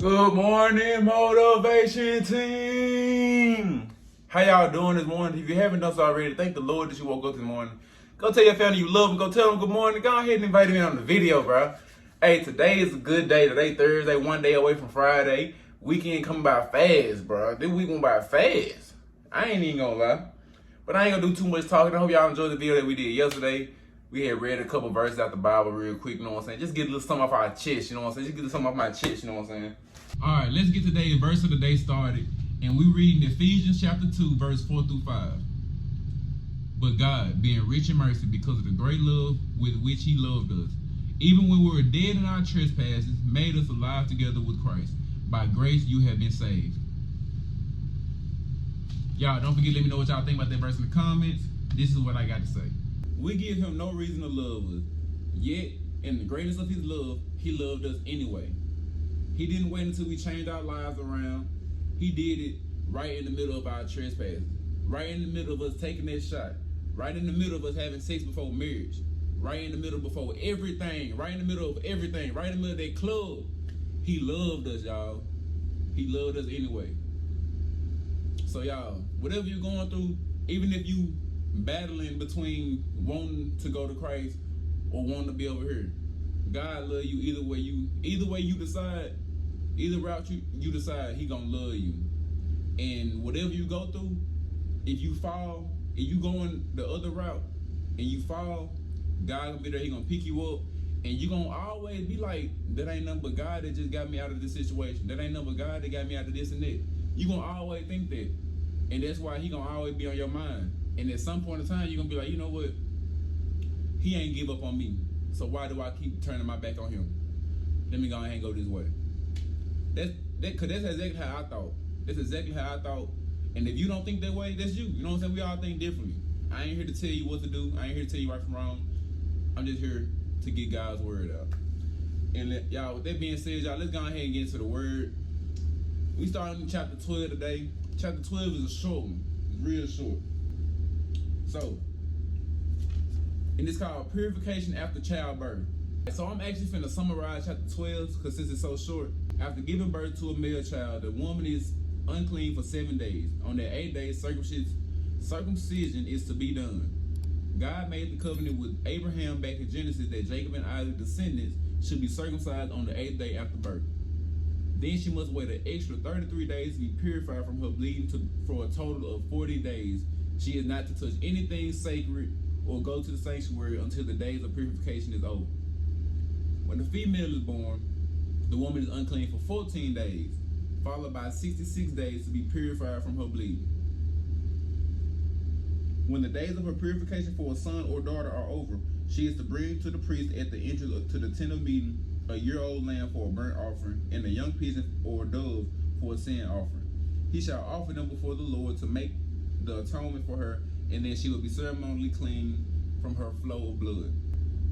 Good morning, motivation team. How y'all doing this morning? If you haven't done so already, thank the Lord that you woke up this morning. Go tell your family you love them. Go tell them good morning. Go ahead and invite them in on the video, bro. Hey, today is a good day. Today Thursday, one day away from Friday. Weekend coming by fast, bro. This week went by fast. I ain't even gonna lie. But I ain't gonna do too much talking. I hope y'all enjoyed the video that we did yesterday. We had read a couple verses out the Bible real quick, you know what I'm saying? Just get a little something off our chest, you know what I'm saying? Just get something off my chest, you know what I'm saying? All right, let's get today's verse of the day started. And we reading Ephesians chapter 2, verse 4 through 5. But God, being rich in mercy because of the great love with which he loved us, even when we were dead in our trespasses, made us alive together with Christ. By grace you have been saved. Y'all, don't forget, let me know what y'all think about that verse in the comments. This is what I got to say. We give him no reason to love us. Yet, in the greatness of his love, he loved us anyway. He didn't wait until we changed our lives around. He did it right in the middle of our trespasses. Right in the middle of us taking that shot. Right in the middle of us having sex before marriage. Right in the middle before everything. Right in the middle of everything. Right in the middle of that club. He loved us, y'all. He loved us anyway. So, y'all, whatever you're going through, even if you battling between wanting to go to Christ or wanting to be over here, God love you either way you decide, either route you decide, he gonna love you. And whatever you go through, if you fall, if you going the other route and you fall, God gonna be there, he gonna pick you up, and you gonna always be like, that ain't nothing but God that just got me out of this situation. That ain't nothing but God that got me out of this and that. You gonna always think that. And that's why he gonna always be on your mind. And at some point in time, you're gonna be like, you know what? He ain't give up on me. So why do I keep turning my back on him? Let me go ahead and go this way. Cause that's exactly how I thought. That's exactly how I thought. And if you don't think that way, that's you. You know what I'm saying? We all think differently. I ain't here to tell you what to do. I ain't here to tell you right from wrong. I'm just here to get God's word out. And y'all, with that being said, y'all, let's go ahead and get into the word. We starting in chapter 12 today. Chapter 12 is a short one. It's real short. So, and it's called Purification After Childbirth. So I'm actually finna summarize chapter 12 because since it's so short. After giving birth to a male child, the woman is unclean for 7 days. On that 8th day, circumcision is to be done. God made the covenant with Abraham back in Genesis that Jacob and Isaac's descendants should be circumcised on the 8th day after birth. Then she must wait an extra 33 days to be purified from her bleeding for a total of 40 days. She is not to touch anything sacred or go to the sanctuary until the days of purification is over. When the female is born, the woman is unclean for 14 days, followed by 66 days to be purified from her bleeding. When the days of her purification for a son or daughter are over, she is to bring to the priest at the entrance to the tent of meeting a year-old lamb for a burnt offering and a young pigeon or dove for a sin offering. He shall offer them before the Lord to make the atonement for her, and then she will be ceremonially clean from her flow of blood.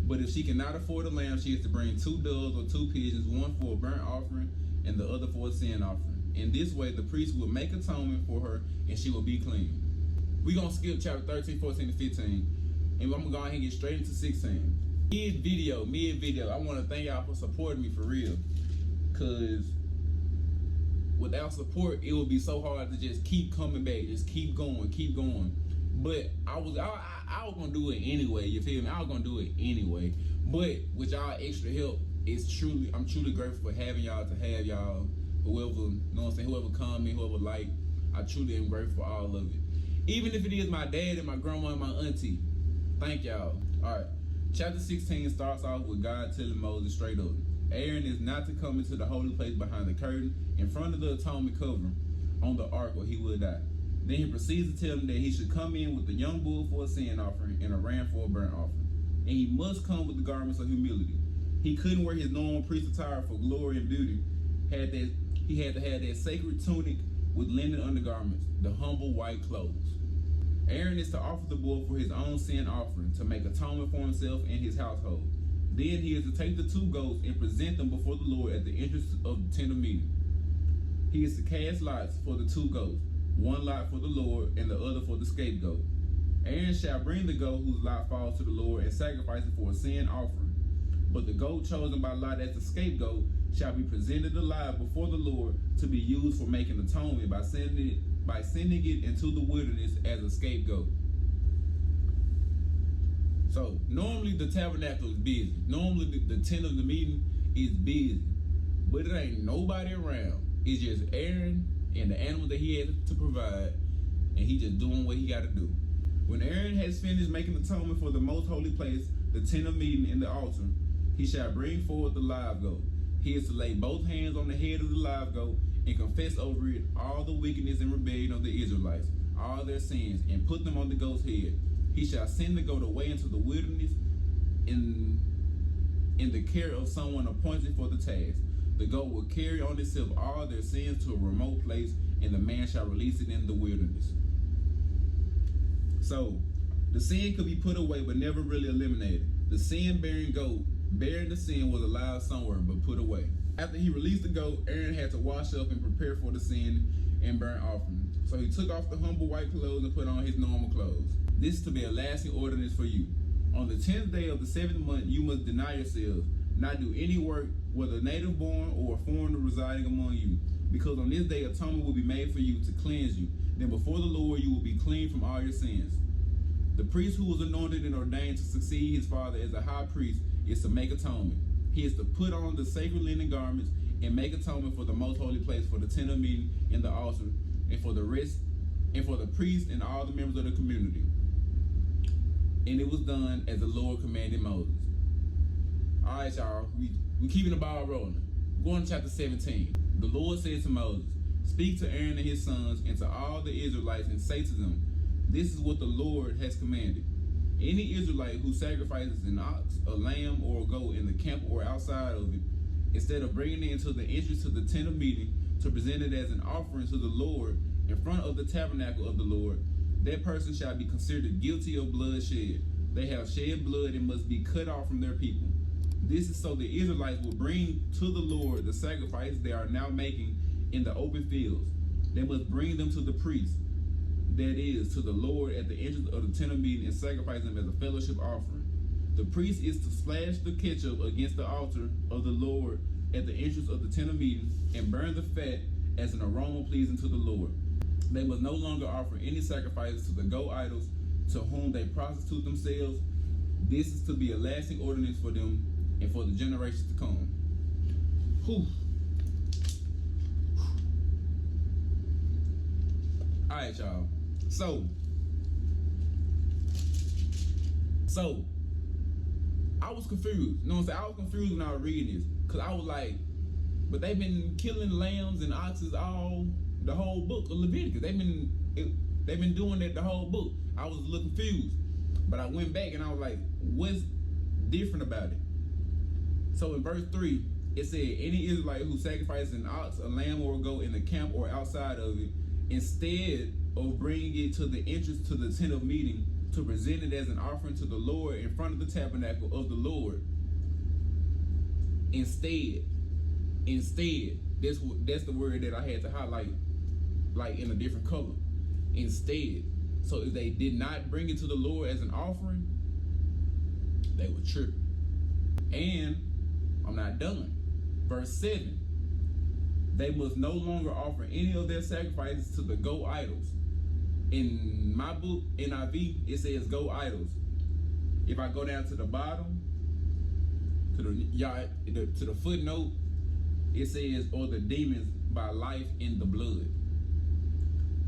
But if she cannot afford a lamb, she is to bring 2 doves or 2 pigeons, one for a burnt offering and the other for a sin offering. In this way, the priest will make atonement for her, and she will be clean. We're going to skip chapter 13, 14, and 15, and I'm going to go ahead and get straight into 16. Mid video, I want to thank y'all for supporting me for real, because without support, it would be so hard to just keep coming back, just keep going. But I was gonna do it anyway. You feel me? I was gonna do it anyway. But with y'all extra help, I'm truly grateful for having y'all, to have y'all, whoever, you know what I'm saying, whoever comment, whoever like, I truly am grateful for all of it. Even if it is my dad and my grandma and my auntie, thank y'all. All right, chapter 16 starts off with God telling Moses straight up, Aaron is not to come into the holy place behind the curtain in front of the atonement covering on the ark, or he will die. Then he proceeds to tell him that he should come in with the young bull for a sin offering and a ram for a burnt offering. And he must come with the garments of humility. He couldn't wear his normal priest attire for glory and beauty. He had to have that sacred tunic with linen undergarments, the humble white clothes. Aaron is to offer the bull for his own sin offering, to make atonement for himself and his household. Then he is to take the 2 goats and present them before the Lord at the entrance of the tent of meeting. He is to cast lots for the 2 goats, one lot for the Lord and the other for the scapegoat. Aaron shall bring the goat whose lot falls to the Lord and sacrifice it for a sin offering. But the goat chosen by Lot as the scapegoat shall be presented alive before the Lord to be used for making atonement by sending it into the wilderness as a scapegoat. So normally the tabernacle is busy. Normally the tent of the meeting is busy. But it ain't nobody around. It's just Aaron and the animals that he had to provide, and he just doing what he got to do. When Aaron has finished making atonement for the most holy place, the tent of meeting and the altar, he shall bring forth the live goat. He is to lay both hands on the head of the live goat and confess over it all the wickedness and rebellion of the Israelites, all their sins, and put them on the goat's head. He shall send the goat away into the wilderness in the care of someone appointed for the task. The goat will carry on itself all their sins to a remote place, and the man shall release it in the wilderness. So, the sin could be put away but never really eliminated. The sin-bearing goat bearing the sin was allowed somewhere but put away. After he released the goat, Aaron had to wash up and prepare for the sin and burnt offering. So he took off the humble white clothes and put on his normal clothes. This is to be a lasting ordinance for you. On the 10th day of the 7th month, you must deny yourselves, not do any work, whether native born or a foreigner residing among you, because on this day atonement will be made for you to cleanse you. Then before the Lord you will be clean from all your sins. The priest who was anointed and ordained to succeed his father as a high priest is to make atonement. He is to put on the sacred linen garments and make atonement for the most holy place, for the tent of meeting and the altar, and for the rest, and for the priest and all the members of the community. And it was done as the Lord commanded Moses. All right, y'all, we keeping the ball rolling. Going to chapter 17. The Lord said to Moses, "Speak to Aaron and his sons and to all the Israelites and say to them, this is what the Lord has commanded. Any Israelite who sacrifices an ox, a lamb, or a goat in the camp or outside of it, instead of bringing it into the entrance to the tent of meeting to present it as an offering to the Lord in front of the tabernacle of the Lord, that person shall be considered guilty of bloodshed. They have shed blood and must be cut off from their people. This is so the Israelites will bring to the Lord the sacrifices they are now making in the open fields. They must bring them to the priest, that is, to the Lord at the entrance of the tent of meeting, and sacrifice them as a fellowship offering. The priest is to splash the ketchup against the altar of the Lord at the entrance of the tent of meeting and burn the fat as an aroma pleasing to the Lord. They must no longer offer any sacrifices to the goat idols to whom they prostitute themselves. This is to be a lasting ordinance for them and for the generations to come." Whew. All right, y'all. So I was confused. You know what I'm saying? I was confused when I was reading this, because I was like, but they've been killing lambs and oxes the whole book of Leviticus. They've been doing that the whole book. I was a little confused, but I went back and I was like, what's different about it? So in verse 3, it said, any Israelite who sacrifices an ox, a lamb, or a goat in the camp or outside of it, instead of bringing it to the entrance to the tent of meeting to present it as an offering to the Lord in front of the tabernacle of the Lord. Instead, that's the word that I had to highlight, like in a different color. Instead. So if they did not bring it to the Lord as an offering, they were tripping. And I'm not done. Verse 7. They must no longer offer any of their sacrifices to the goat idols. In my book, NIV, it says goat idols. If I go down to the bottom, to the footnote, it says, or the demons by life in the blood.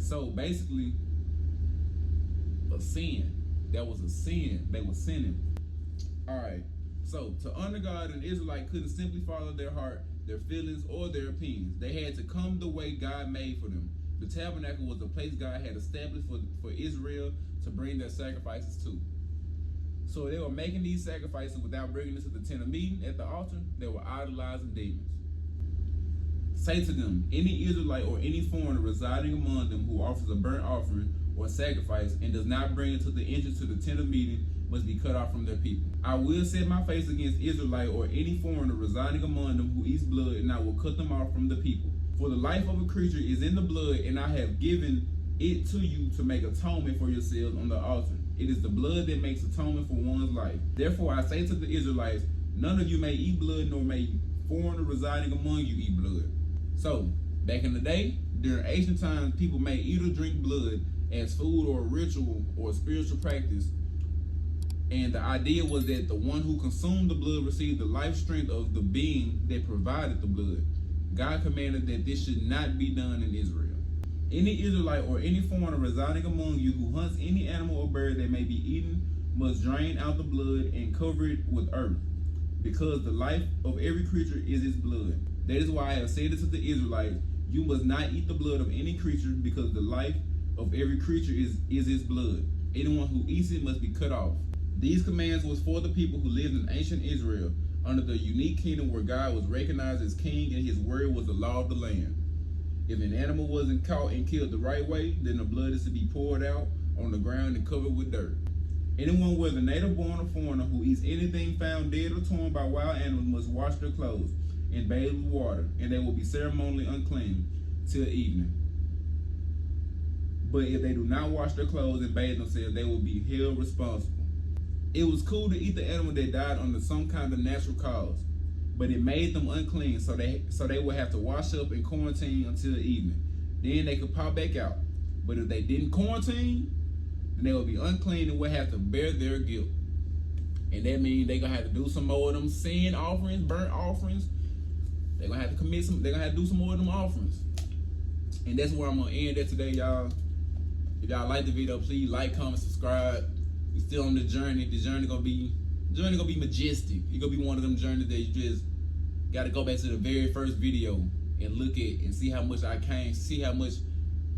So basically, a sin. That was a sin. They were sinning. All right. So to honor God, an Israelite couldn't simply follow their heart, their feelings, or their opinions. They had to come the way God made for them. The tabernacle was the place God had established for Israel to bring their sacrifices to. So they were making these sacrifices without bringing them to the tent of meeting at the altar. They were idolizing demons. Say to them, any Israelite or any foreigner residing among them who offers a burnt offering or sacrifice and does not bring it to the entrance to the tent of meeting must be cut off from their people. I will set my face against Israelite or any foreigner residing among them who eats blood, and I will cut them off from the people. For the life of a creature is in the blood, and I have given it to you to make atonement for yourselves on the altar. It is the blood that makes atonement for one's life. Therefore I say to the Israelites, None of you may eat blood, nor may foreigner residing among you eat blood. So, back in the day, during ancient times, people may eat or drink blood as food or a ritual or a spiritual practice. And the idea was that the one who consumed the blood received the life strength of the being that provided the blood. God commanded that this should not be done in Israel. Any Israelite or any foreigner residing among you who hunts any animal or bird that may be eaten must drain out the blood and cover it with earth, because the life of every creature is its blood. That is why I have said it to the Israelites, you must not eat the blood of any creature, because the life of every creature is its blood. Anyone who eats it must be cut off. These commands was for the people who lived in ancient Israel, under the unique kingdom where God was recognized as king and his word was the law of the land. If an animal wasn't caught and killed the right way, then the blood is to be poured out on the ground and covered with dirt. Anyone, whether native born or foreigner, who eats anything found dead or torn by wild animals must wash their clothes and bathe with water, and they will be ceremonially unclean till evening. But if they do not wash their clothes and bathe themselves, they will be held responsible. It was cool to eat the animal that died under some kind of natural cause, but it made them unclean, so they would have to wash up and quarantine until evening. Then they could pop back out. But if they didn't quarantine, then they would be unclean and would have to bear their guilt. And that means they're gonna have to do some more of them sin offerings, burnt offerings. They're gonna have to do some more of them offerings. And that's where I'm gonna end that today, y'all. If y'all like the video, please like, comment, subscribe. We're still on the journey. The journey gonna be majestic. It's gonna be one of them journeys that you just gotta go back to the very first video and look at and see how much I came, see how much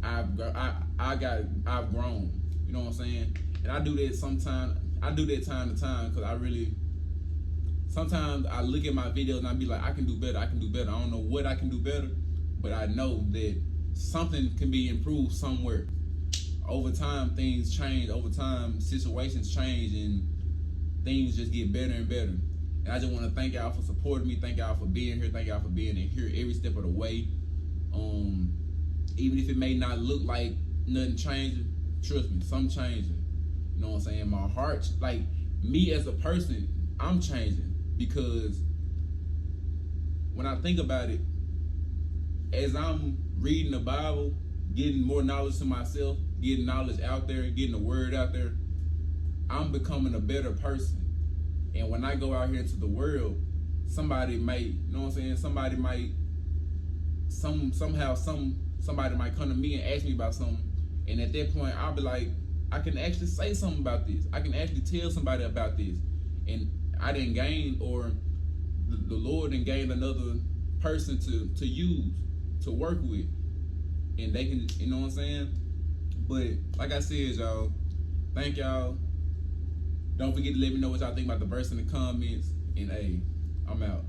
I've grown. You know what I'm saying? And I do that sometimes. I do that time to time because sometimes I look at my videos and I be like, I can do better. I don't know what I can do better, but I know that something can be improved somewhere. Over time, things change. Over time, situations change and things just get better and better. And I just want to thank y'all for supporting me. Thank y'all for being here. Thank y'all for being here every step of the way. Even if it may not look like nothing changing, trust me, something changing. You know what I'm saying? My heart, like me as a person, I'm changing, because when I think about it, as I'm reading the Bible, getting more knowledge to myself, getting knowledge out there, getting the word out there, I'm becoming a better person. And when I go out here into the world, somebody might, you know what I'm saying? Somebody might, somebody might come to me and ask me about something. And at that point, I'll be like, I can actually say something about this. I can actually tell somebody about this. And I didn't gain, or the Lord didn't gain another person to use, to work with. And they can, you know what I'm saying? But like I said, y'all, thank y'all. Don't forget to let me know what y'all think about the verse in the comments. And hey, I'm out.